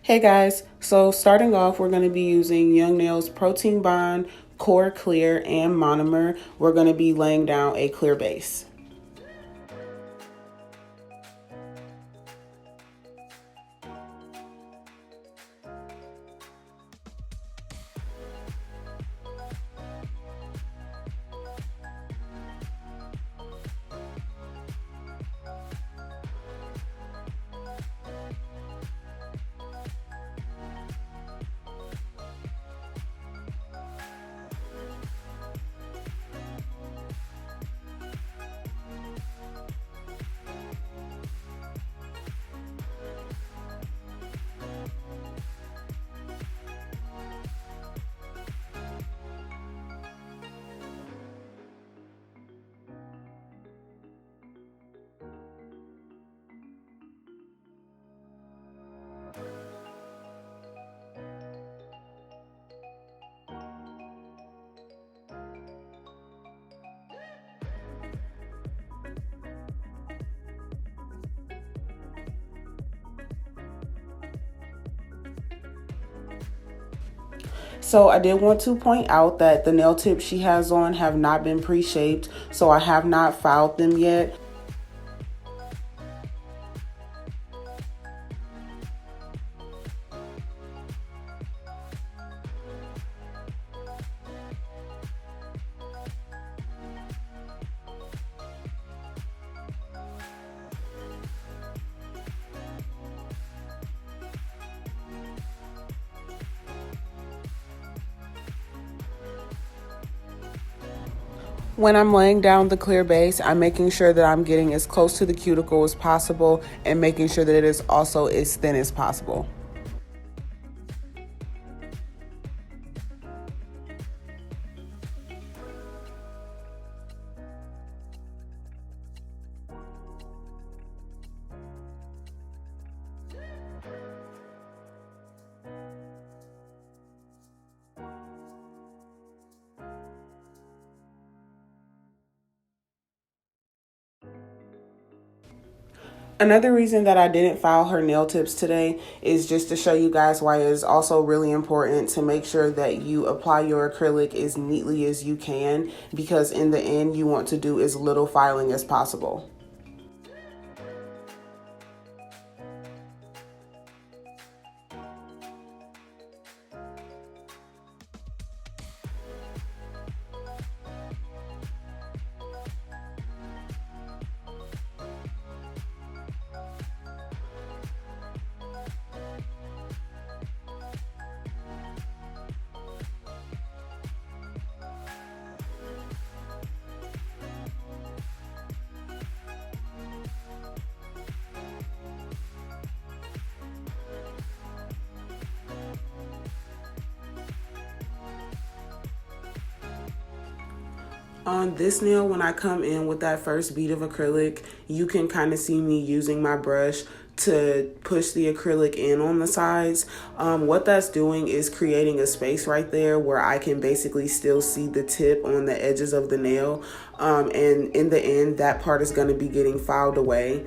Hey guys, so starting off, we're going to be using Young Nails Protein Bond, Core Clear, and Monomer. We're going to be laying down a clear base. So I did want to point out that the nail tips she has on have not been pre-shaped, so I have not filed them yet. When I'm laying down the clear base, I'm making sure that I'm getting as close to the cuticle as possible and making sure that it is also as thin as possible. Another reason that I didn't file her nail tips today is just to show you guys why it is also really important to make sure that you apply your acrylic as neatly as you can, because in the end you want to do as little filing as possible. On this nail, when I come in with that first bead of acrylic, you can kind of see me using my brush to push the acrylic in on the sides. What that's doing is creating a space right there where I can basically still see the tip on the edges of the nail. And in the end, that part is going to be getting filed away.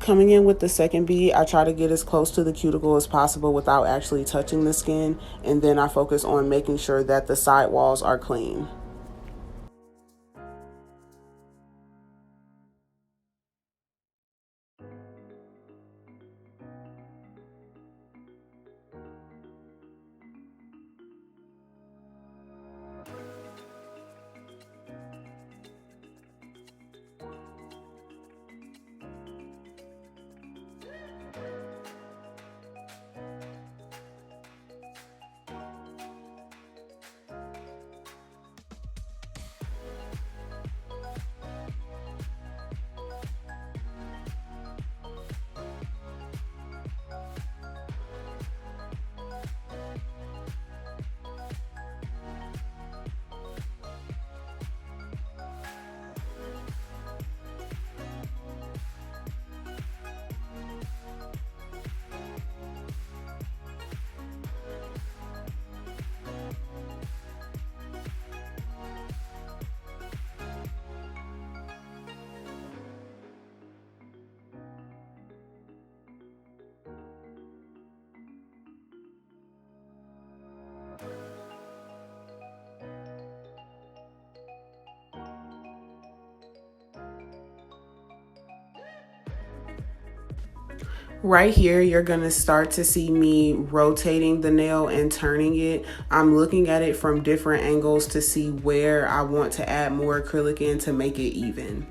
Coming in with the second bead, I try to get as close to the cuticle as possible without actually touching the skin, and then I focus on making sure that the side walls are clean. Right here, you're going to start to see me rotating the nail and turning it. I'm looking at it from different angles to see where I want to add more acrylic in to make it even.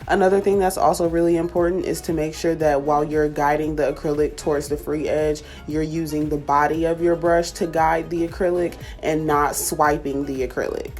Another thing that's also really important is to make sure that while you're guiding the acrylic towards the free edge, you're using the body of your brush to guide the acrylic and not swiping the acrylic.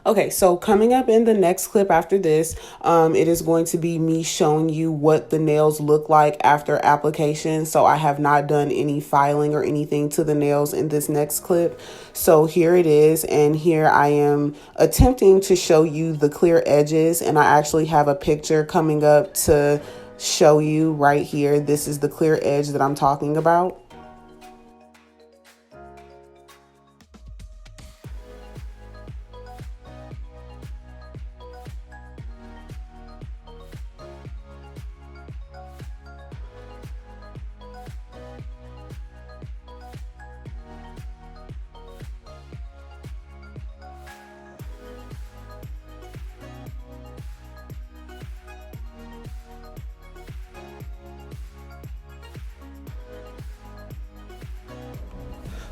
Okay, so coming up in the next clip after this, it is going to be me showing you what the nails look like after application. So I have not done any filing or anything to the nails in this next clip. So here it is, and here I am attempting to show you the clear edges, and I actually have a picture coming up to show you right here. This is the clear edge that I'm talking about.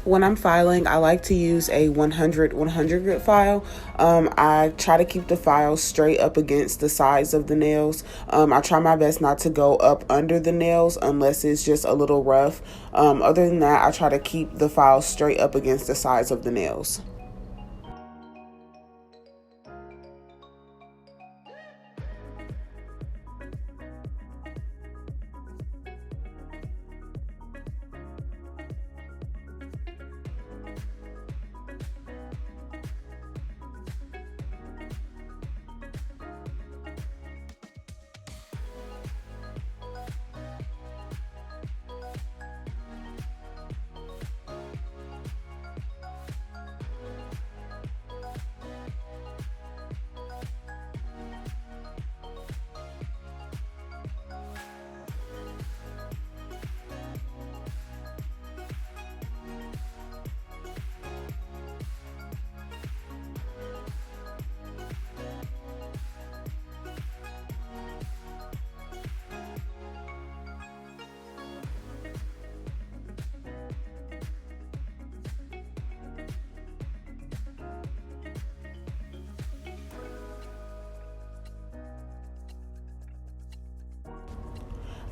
When I'm filing, I like to use a 100 grit file. I try to keep the file straight up against the sides of the nails. I try my best not to go up under the nails unless it's just a little rough. Other than that, I try to keep the file straight up against the sides of the nails.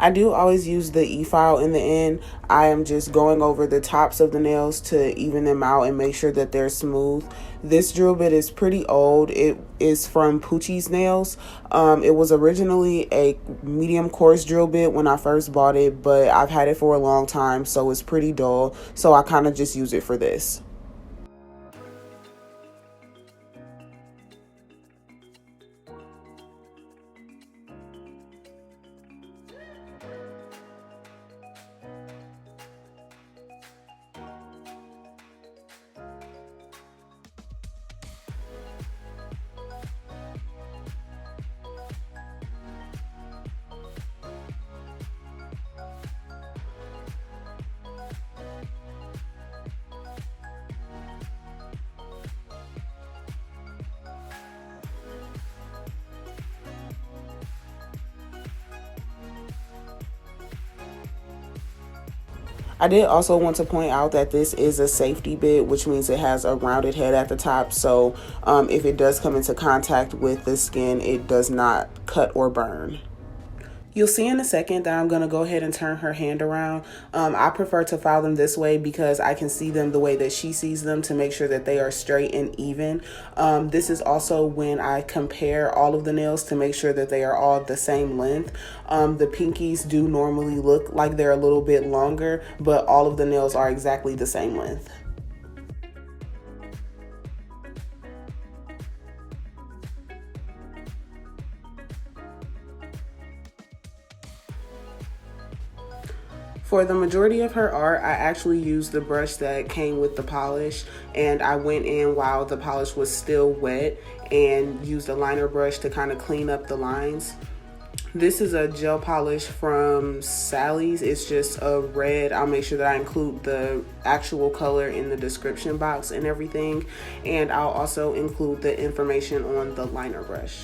I do always use the e-file in the end. I am just going over the tops of the nails to even them out and make sure that they're smooth. This drill bit is pretty old. It is from Poochiez nails. It was originally a medium coarse drill bit when I first bought it, but I've had it for a long time, so it's pretty dull. So I kind of just use it for this. I did also want to point out that this is a safety bit, which means it has a rounded head at the top. So if it does come into contact with the skin, it does not cut or burn. You'll see in a second that I'm going to go ahead and turn her hand around. I prefer to file them this way because I can see them the way that she sees them to make sure that they are straight and even. This is also when I compare all of the nails to make sure that they are all the same length. The pinkies do normally look like they're a little bit longer, but all of the nails are exactly the same length. For the majority of her art, I actually used the brush that came with the polish, and I went in while the polish was still wet and used a liner brush to kind of clean up the lines. This is a gel polish from Sally's. It's just a red. I'll make sure that I include the actual color in the description box and everything, and I'll also include the information on the liner brush.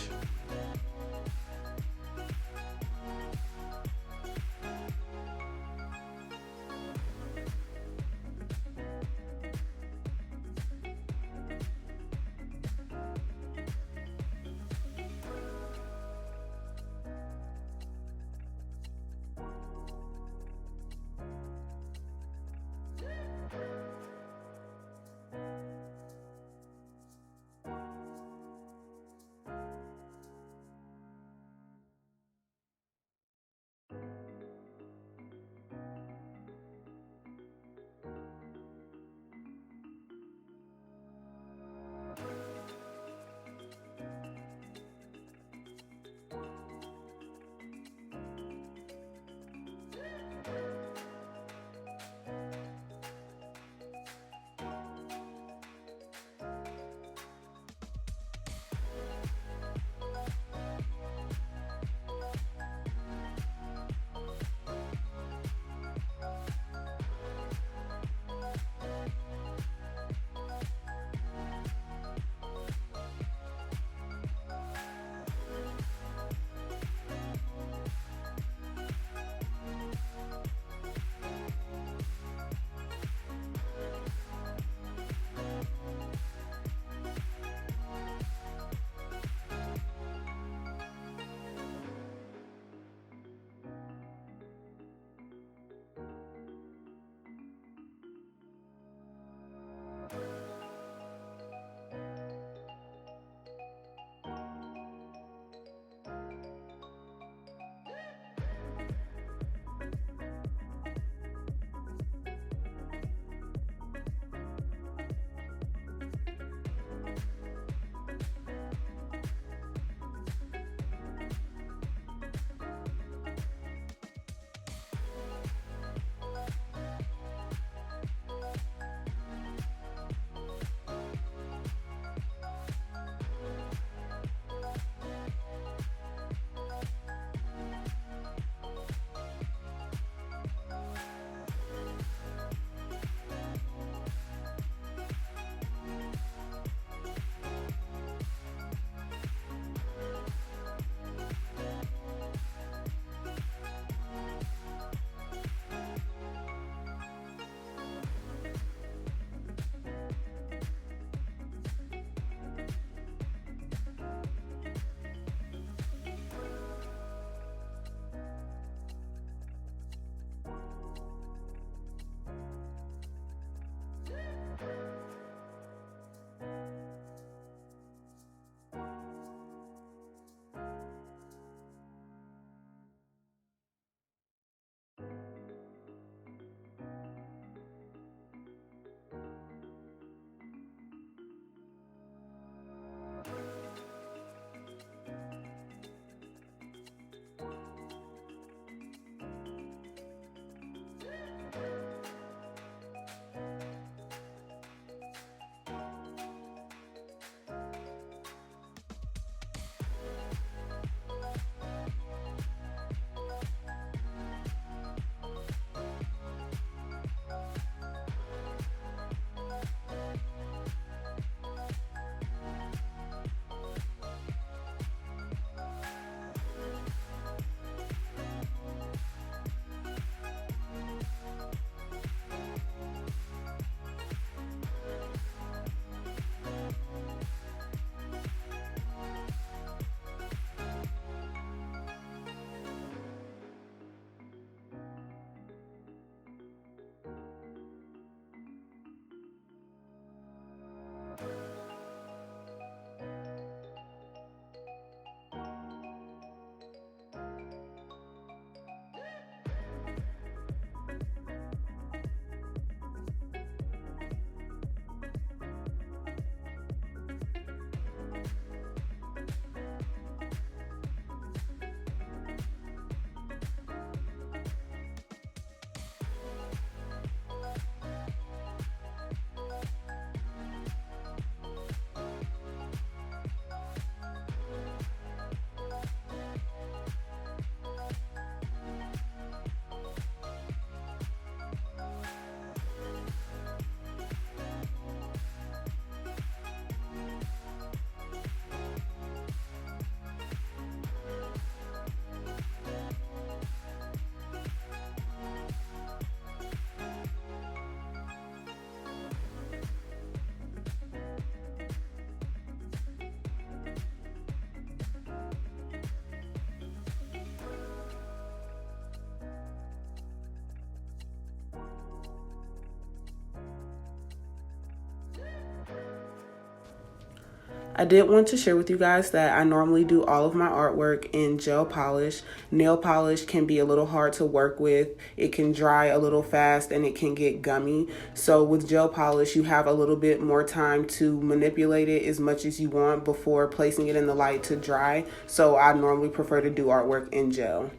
I did want to share with you guys that I normally do all of my artwork in gel polish. Nail polish can be a little hard to work with. It can dry a little fast and it can get gummy. So with gel polish, you have a little bit more time to manipulate it as much as you want before placing it in the light to dry. So I normally prefer to do artwork in gel.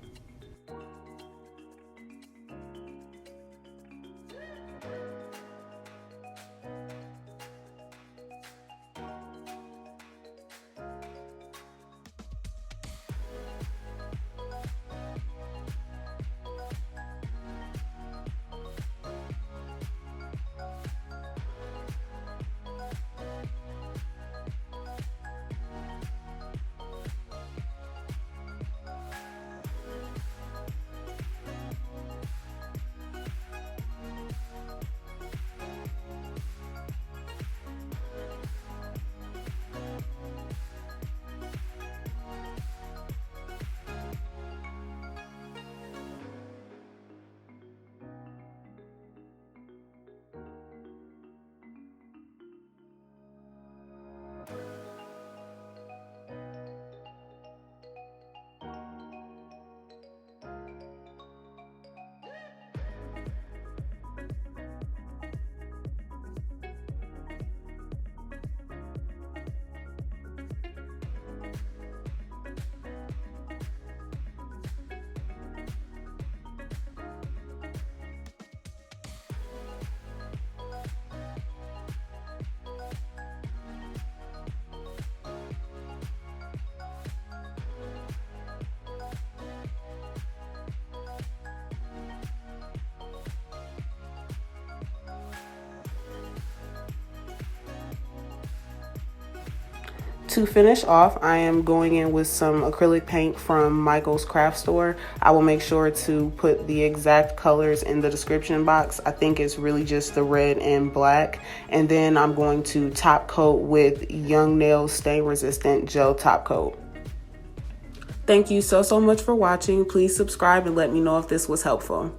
To finish off, I am going in with some acrylic paint from Michael's craft store. I will make sure to put the exact colors in the description box. I think it's really just the red and black. And then I'm going to top coat with Young Nails stain resistant gel top coat. Thank you so much for watching. Please subscribe and let me know if this was helpful.